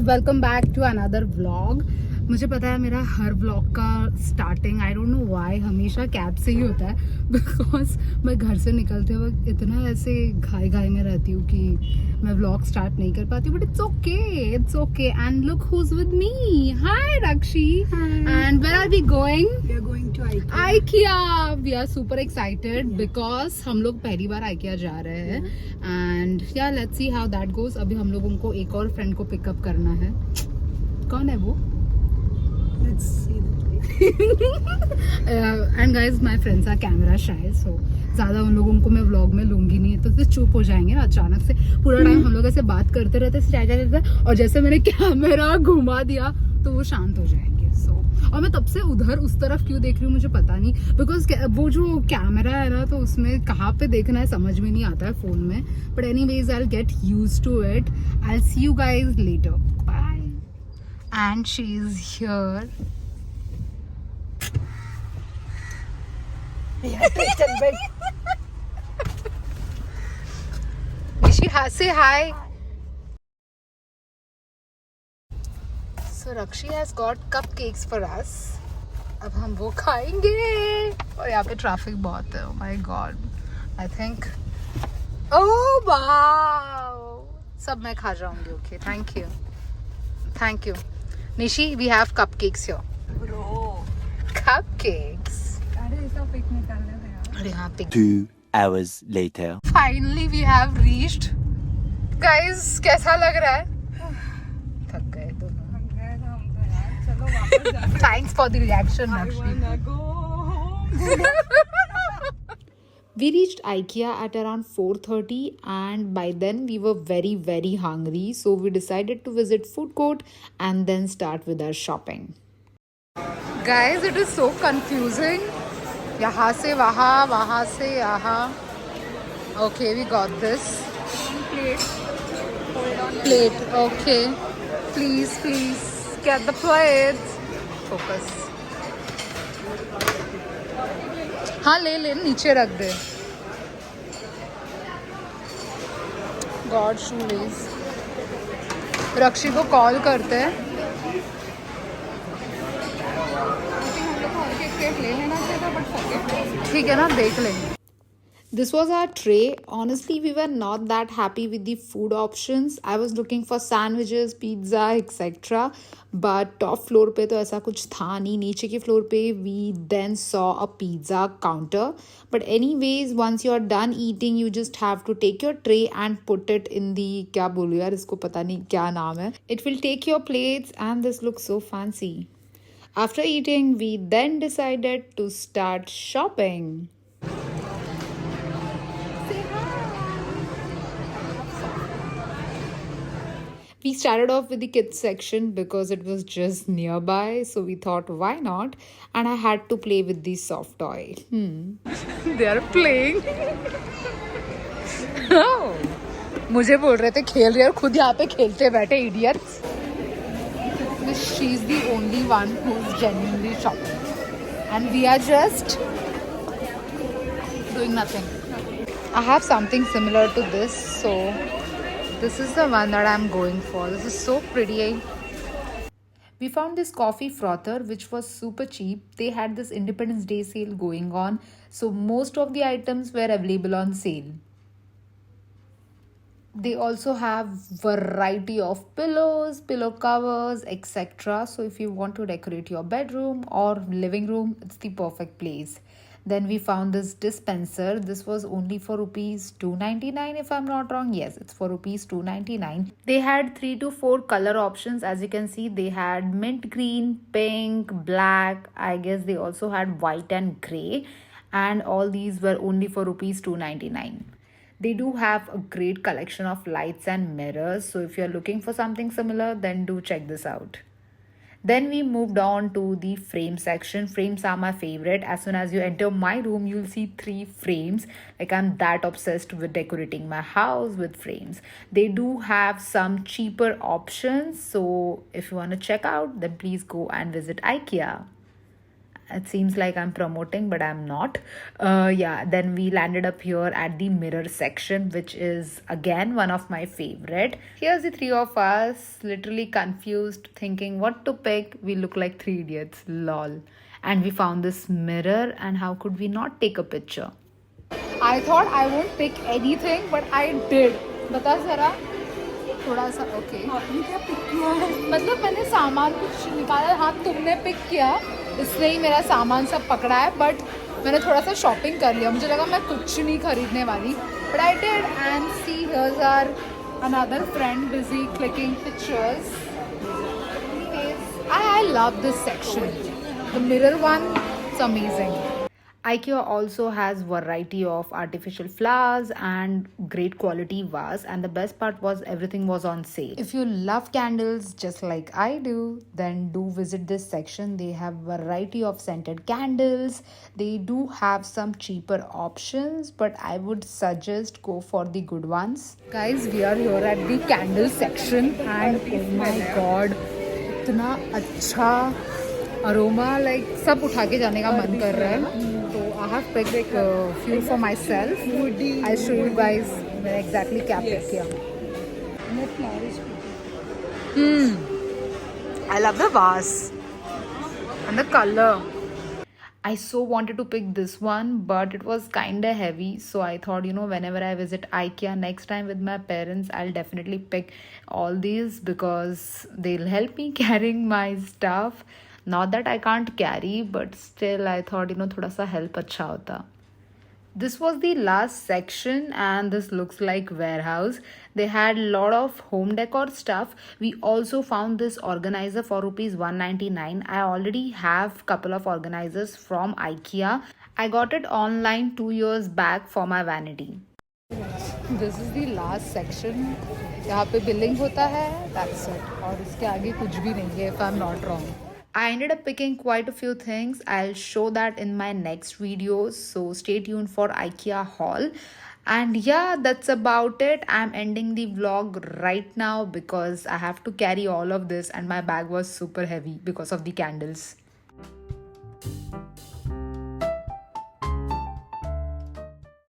Welcome back to another vlog. मुझे पता है मेरा हर व्लॉग का starting I don't know why हमेशा कैब से ही होता है बिकॉज मैं घर से निकलते वक्त इतना ऐसे घाई में रहती हूँ कि मैं व्लॉग स्टार्ट नहीं कर पाती, but it's okay and look who is with me. Hi Rakshi. And where are we going? We are going to IKEA. IKEA. We are super excited because हम लोग पहली बार IKEA जा रहे हैं and yeah, let's see how that goes. अभी हम लोगों को एक और फ्रेंड को पिकअप करना है। कौन है वो? Let's see that. And guys my friends are camera shy, so ज़्यादा उन लोगों को मैं व्लॉग में लूंगी नहीं, तो फिर चुप हो जाएंगे ना अचानक से। पूरा टाइम हम लोग ऐसे बात करते रहते और जैसे मैंने कैमरा घुमा दिया तो वो शांत हो जाएंगे। सो और मैं तब से उधर उस तरफ क्यों देख रही हूँ मुझे पता नहीं, बिकॉज वो जो कैमरा है ना तो उसमें कहाँ पे देखना है समझ में नहीं आता है फोन में। But anyways I will get used to it. I will see you guys later. Bye. And she is here. Nishi, say hi. So Rakshi has got cupcakes for us. अब हम वो खाएंगे और यहाँ पे traffic बहुत है। Oh my God. I think. Oh wow. सब मैं खा जाऊंगी। Okay, thank you. Nishi, we have cupcakes here. Bro. Cupcakes. अरे ऐसा पिक निकालने थे यार। अरे हाँ pick. 2 hours later. Finally we have reached. Guys, कैसा लग रहा है? थक गए तो। हम गए थे हम तो यार, चलो वापस जाते हैं। Thanks for the reaction, I Nakshi. wanna go home. We reached IKEA at around 4:30 and by then we were very hungry, so we decided to visit food court and then start with our shopping. Guys, it is so confusing. यहाँ से वहाँ, वहाँ से यहाँ. Okay, we got this. Plate. Hold on. Plate, okay. Please get the plates. Focus. हाँ ले नीचे रख दे। God shoelace. रक्षी को कॉल करते हैं। ठीक है ना, देख लेंगे। This was our tray. Honestly, we were not that happy with the food options. I was looking for sandwiches, pizza, etc. But top floor पे तो ऐसा कुछ था नहीं. नीचे के floor पे we then saw a pizza counter. But anyways, once you are done eating, you just have to take your tray and put it in the, क्या बोलूँ यार इसको पता नहीं क्या नाम है. It will take your plates and this looks so fancy. After eating, we then decided to start shopping. We started off with the kids section because it was just nearby, so we thought why not, and I had to play with the soft toy. They are playing. Oh. मुझे बोल रहे थे खेल रहे और खुद यहाँ पे खेलते बैठे idiots. She's the only one who's genuinely shopping, and we are just doing nothing. I have something similar to this, so this is the one that I'm going for. This is so pretty. We found this coffee frother which was super cheap. They had this Independence Day sale going on, so most of the items were available on sale. They also have variety of pillows, pillow covers, etc. So if you want to decorate your bedroom or living room, it's the perfect place. Then we found this dispenser. This was only for rupees 299 if I'm not wrong. Yes, it's for rupees 299. They had 3 to 4 color options. As you can see, they had mint green, pink, black. I guess they also had white and grey. And all these were only for rupees 299. They do have a great collection of lights and mirrors. So if you're looking for something similar, then do check this out. Then we moved on to the frame section. Frames are my favorite. As soon as you enter my room, you'll see 3 frames. Like, I'm that obsessed with decorating my house with frames. They do have some cheaper options. So if you want to check out, then please go and visit IKEA. It seems like I'm promoting, but I'm not. Yeah, then we landed up here at the mirror section, which is again one of my favorite. Here's the three of us, literally confused, thinking what to pick. We look like three idiots, lol. And we found this mirror, and how could we not take a picture? I thought I won't pick anything, but I did. बता जरा थोड़ा सा okay आपने क्या pick किया है? मतलब मैंने सामान कुछ निकाला, हाँ तुमने पिक किया इसलिए ही मेरा सामान सब पकड़ा है, बट मैंने थोड़ा सा शॉपिंग कर लिया, मुझे लगा मैं कुछ नहीं खरीदने वाली, but I did and see here's our another friend busy clicking pictures. I love this section. The mirror one, it's amazing. IKEA also has variety of artificial flowers and great quality vase, and the best part was everything was on sale. If you love candles just like I do, then do visit this section. They have variety of scented candles. They do have some cheaper options, but I would suggest go for the good ones. Guys, we are here at the candle section and oh my god, इतना अच्छा aroma, like सब उठा के जाने का मन कर रहा है. तो I have picked few for my self. I show you guys मैंने एग्जैक्टली क्या पिक किया. आई लव द वास and the color. I so wanted to pick this one, but it was kinda heavy. So I thought, whenever I visit IKEA next time with my parents, I'll definitely pick all these because they'll help me carrying my stuff. Not that I can't carry, but still I thought, thoda sa help acha hota. This was the last section and this looks like warehouse. They had a lot of home decor stuff. We also found this organizer for rupees 199. I already have couple of organizers from IKEA. I got it online 2 years back for my vanity. This is the last section. यहाँ पे billing होता है, that's it. और इसके आगे कुछ भी नहीं है if I'm not wrong. I ended up picking quite a few things. I'll show that in my next videos. So stay tuned for IKEA haul. And yeah, that's about it. I'm ending the vlog right now because I have to carry all of this and my bag was super heavy because of the candles.